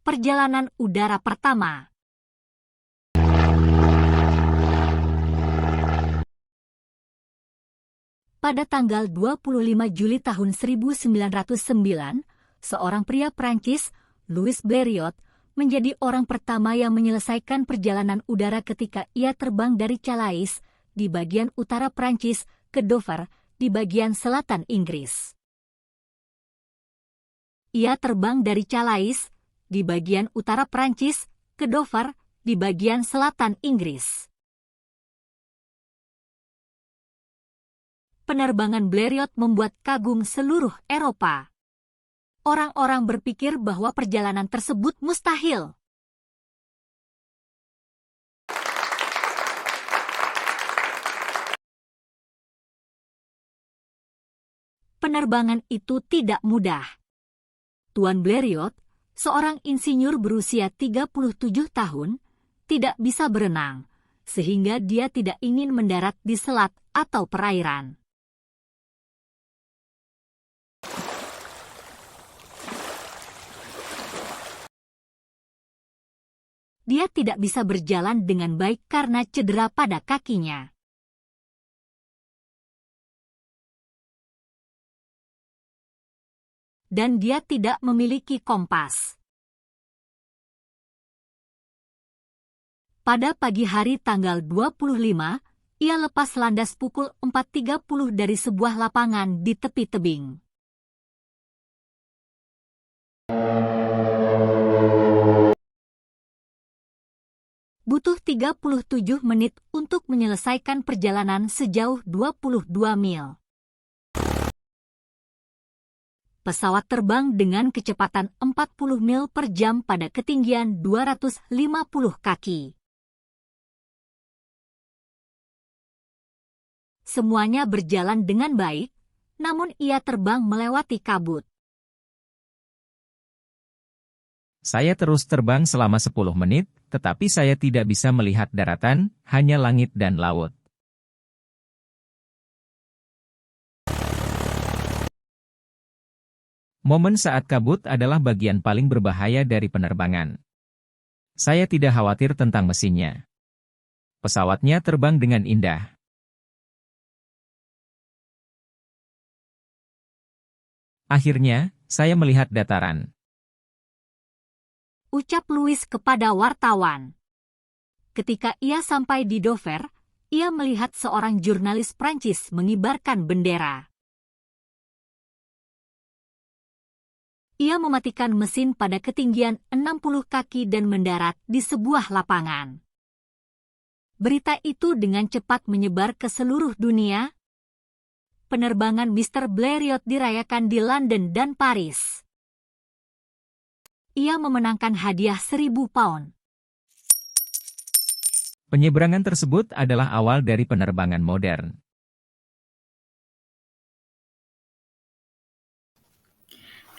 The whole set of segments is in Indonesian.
perjalanan udara pertama. Pada tanggal 25 Juli tahun 1909, seorang pria Prancis, Louis Blériot, menjadi orang pertama yang menyelesaikan perjalanan udara ketika ia terbang dari Calais di bagian utara Prancis ke Dover di bagian selatan Inggris. Ia terbang dari Calais di bagian utara Prancis ke Dover di bagian selatan Inggris. Penerbangan Blériot membuat kagum seluruh Eropa. Orang-orang berpikir bahwa perjalanan tersebut mustahil. Penerbangan itu tidak mudah. Tuan Blériot, seorang insinyur berusia 37 tahun, tidak bisa berenang, sehingga dia tidak ingin mendarat di selat atau perairan. Dia tidak bisa berjalan dengan baik karena cedera pada kakinya. Dan dia tidak memiliki kompas. Pada pagi hari tanggal 25, ia lepas landas pukul 4.30 dari sebuah lapangan di tepi tebing. Butuh 37 menit untuk menyelesaikan perjalanan sejauh 22 mil. Pesawat terbang dengan kecepatan 40 mil per jam pada ketinggian 250 kaki. Semuanya berjalan dengan baik, namun ia terbang melewati kabut. Saya terus terbang selama 10 menit, tetapi saya tidak bisa melihat daratan, hanya langit dan laut. Momen saat kabut adalah bagian paling berbahaya dari penerbangan. Saya tidak khawatir tentang mesinnya. Pesawatnya terbang dengan indah. Akhirnya, saya melihat dataran. Ucap Louis kepada wartawan. Ketika ia sampai di Dover, ia melihat seorang jurnalis Prancis mengibarkan bendera. Ia mematikan mesin pada ketinggian 60 kaki dan mendarat di sebuah lapangan. Berita itu dengan cepat menyebar ke seluruh dunia. Penerbangan Mr. Blériot dirayakan di London dan Paris. Ia memenangkan hadiah 1.000 pound. Penyeberangan tersebut adalah awal dari penerbangan modern.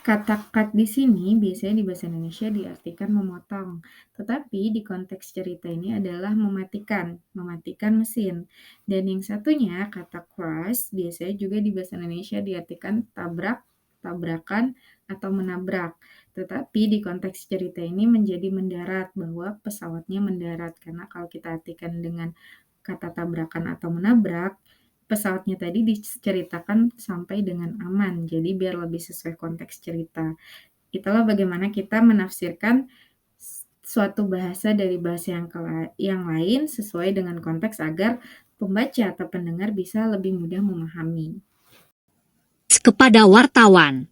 Kata cut di sini biasanya di bahasa Indonesia diartikan memotong, tetapi di konteks cerita ini adalah mematikan mesin. Dan yang satunya, kata crash, biasanya juga di bahasa Indonesia diartikan tabrak, tabrakan, atau menabrak. Tetapi di konteks cerita ini menjadi mendarat, bahwa pesawatnya mendarat. Karena kalau kita artikan dengan kata tabrakan atau menabrak, pesawatnya tadi diceritakan sampai dengan aman, jadi biar lebih sesuai konteks cerita. Itulah bagaimana kita menafsirkan suatu bahasa dari bahasa yang lain sesuai dengan konteks agar pembaca atau pendengar bisa lebih mudah memahami. Kepada wartawan,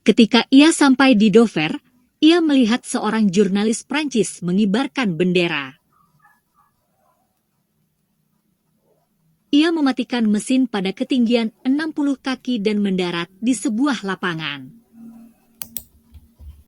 ketika ia sampai di Dover, ia melihat seorang jurnalis Prancis mengibarkan bendera. Ia mematikan mesin pada ketinggian 60 kaki dan mendarat di sebuah lapangan.